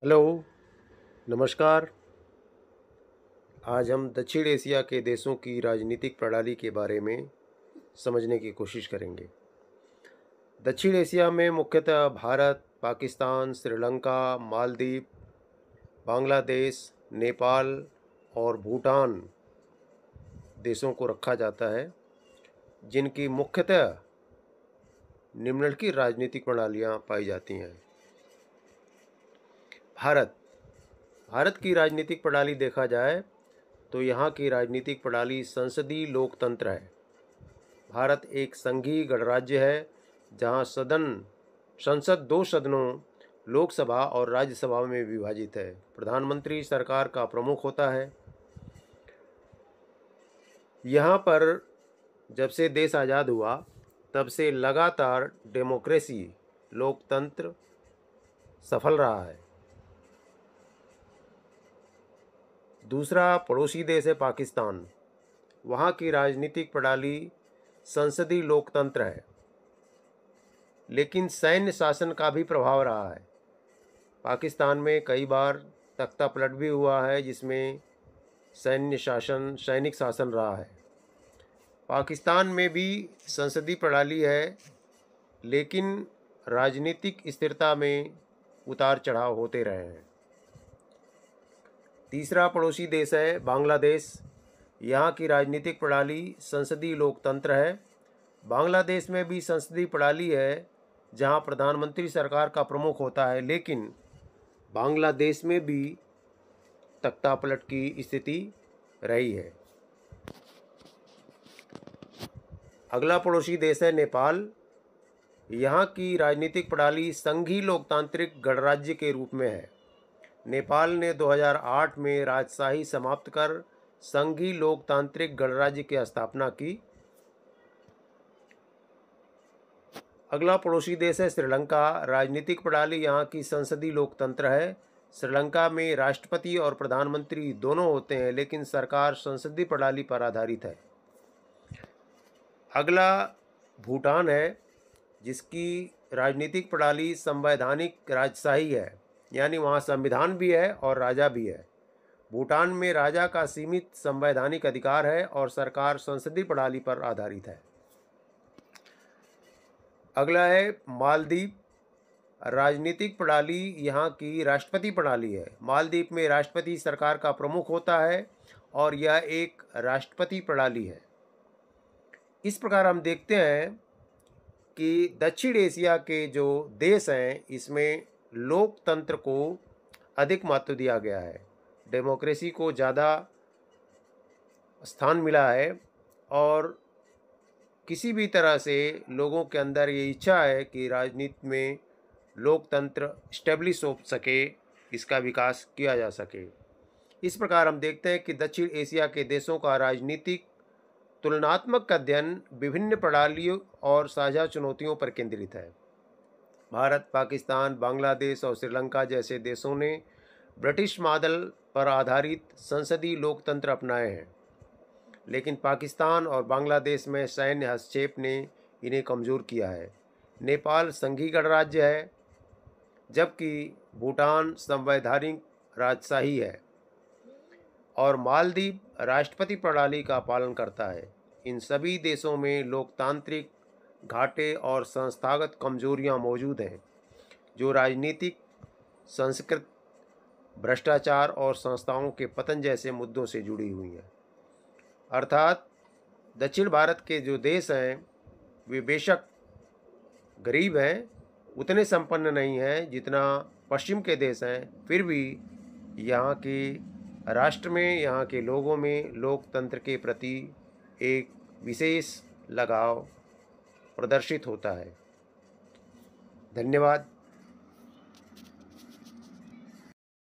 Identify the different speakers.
Speaker 1: Hello, नमस्कार। आज हम दक्षिण एशिया के देशों की राजनीतिक प्रणाली के बारे में समझने की कोशिश करेंगे। दक्षिण एशिया में मुख्यतः भारत, पाकिस्तान, श्रीलंका, मालदीव, बांग्लादेश, नेपाल और भूटान देशों को रखा जाता है, जिनकी मुख्यतः निम्नलिखित की राजनीतिक प्रणालियाँ पाई जाती हैं। भारत भारत की राजनीतिक प्रणाली देखा जाए तो यहाँ की राजनीतिक प्रणाली संसदीय लोकतंत्र है। भारत एक संघीय गणराज्य है, जहाँ संसद दो सदनों लोकसभा और राज्यसभा में विभाजित है। प्रधानमंत्री सरकार का प्रमुख होता है। यहाँ पर जब से देश आज़ाद हुआ तब से लगातार डेमोक्रेसी लोकतंत्र सफल रहा है। दूसरा पड़ोसी देश है पाकिस्तान। वहाँ की राजनीतिक प्रणाली संसदीय लोकतंत्र है, लेकिन सैन्य शासन का भी प्रभाव रहा है। पाकिस्तान में कई बार तख्ता पलट भी हुआ है, जिसमें सैनिक शासन रहा है। पाकिस्तान में भी संसदीय प्रणाली है, लेकिन राजनीतिक स्थिरता में उतार चढ़ाव होते रहे हैं। तीसरा पड़ोसी देश है बांग्लादेश। यहाँ की राजनीतिक प्रणाली संसदीय लोकतंत्र है। बांग्लादेश में भी संसदीय प्रणाली है, जहाँ प्रधानमंत्री सरकार का प्रमुख होता है, लेकिन बांग्लादेश में भी तख्तापलट की स्थिति रही है। अगला पड़ोसी देश है नेपाल। यहाँ की राजनीतिक प्रणाली संघीय लोकतांत्रिक गणराज्य के रूप में है। नेपाल ने 2008 में राजशाही समाप्त कर संघीय लोकतांत्रिक गणराज्य की स्थापना की। अगला पड़ोसी देश है श्रीलंका। राजनीतिक प्रणाली यहाँ की संसदीय लोकतंत्र है। श्रीलंका में राष्ट्रपति और प्रधानमंत्री दोनों होते हैं, लेकिन सरकार संसदीय प्रणाली पर आधारित है। अगला भूटान है, जिसकी राजनीतिक प्रणाली संवैधानिक राजशाही है, यानी वहाँ संविधान भी है और राजा भी है। भूटान में राजा का सीमित संवैधानिक अधिकार है और सरकार संसदीय प्रणाली पर आधारित है। अगला है मालदीव। राजनीतिक प्रणाली यहाँ की राष्ट्रपति प्रणाली है। मालदीव में राष्ट्रपति सरकार का प्रमुख होता है और यह एक राष्ट्रपति प्रणाली है। इस प्रकार हम देखते हैं कि दक्षिण एशिया के जो देश हैं, इसमें लोकतंत्र को अधिक महत्व दिया गया है, डेमोक्रेसी को ज़्यादा स्थान मिला है और किसी भी तरह से लोगों के अंदर ये इच्छा है कि राजनीति में लोकतंत्र स्टेब्लिश हो सके, इसका विकास किया जा सके। इस प्रकार हम देखते हैं कि दक्षिण एशिया के देशों का राजनीतिक तुलनात्मक अध्ययन विभिन्न प्रणालियों और साझा चुनौतियों पर केंद्रित है। भारत, पाकिस्तान, बांग्लादेश और श्रीलंका जैसे देशों ने ब्रिटिश मॉडल पर आधारित संसदीय लोकतंत्र अपनाए हैं, लेकिन पाकिस्तान और बांग्लादेश में सैन्य हस्तक्षेप ने इन्हें कमज़ोर किया है। नेपाल संघीय गणराज्य है, जबकि भूटान संवैधानिक राजशाही है और मालदीव राष्ट्रपति प्रणाली का पालन करता है। इन सभी देशों में लोकतांत्रिक घाटे और संस्थागत कमजोरियां मौजूद हैं, जो राजनीतिक, संस्कृत, भ्रष्टाचार और संस्थाओं के पतन जैसे मुद्दों से जुड़ी हुई हैं। अर्थात दक्षिण भारत के जो देश हैं, वे बेशक गरीब हैं, उतने संपन्न नहीं हैं जितना पश्चिम के देश हैं, फिर भी यहाँ के राष्ट्र में, यहाँ के लोगों में लोकतंत्र के प्रति एक विशेष लगाव प्रदर्शित होता है। धन्यवाद।